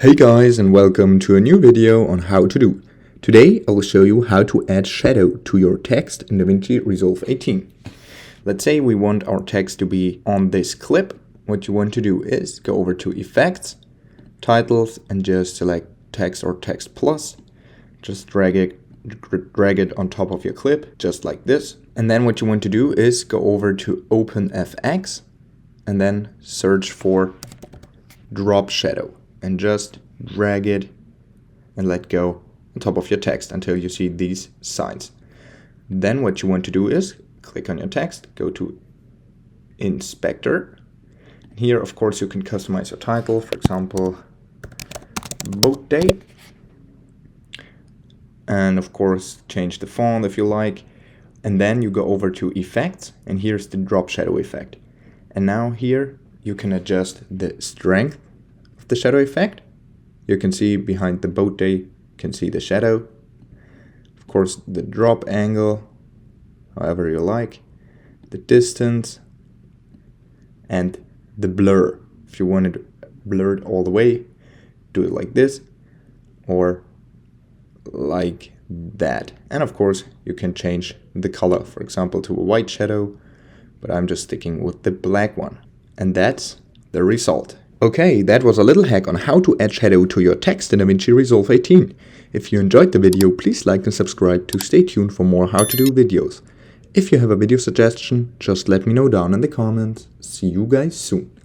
Hey guys, and welcome to a new video on how to do. Today I will show you how to add shadow to your text in DaVinci Resolve 18. Let's say we want our text to be on this clip. What you want to do is go over to Effects, Titles, and just select Text or Text Plus. Just drag it on top of your clip, just like this. And then what you want to do is go over to OpenFX and then search for Drop Shadow. And just drag it and let go on top of your text until you see these signs. Then what you want to do is click on your text, go to Inspector. Here, of course, you can customize your title, for example, Boat Day. And of course, change the font if you like. And then you go over to Effects, and here's the Drop Shadow effect. And now here you can adjust the strength the shadow effect. You can see behind the boat day, you can see the shadow. Of course, the drop angle, however you like, the distance, and the blur. If you want it blurred all the way, do it like this or like that. And of course, you can change the color, for example, to a white shadow, but I'm just sticking with the black one. And that's the result. Okay, that was a little hack on how to add shadow to your text in DaVinci Resolve 18. If you enjoyed the video, please like and subscribe to stay tuned for more how to do videos. If you have a video suggestion, just let me know down in the comments. See you guys soon.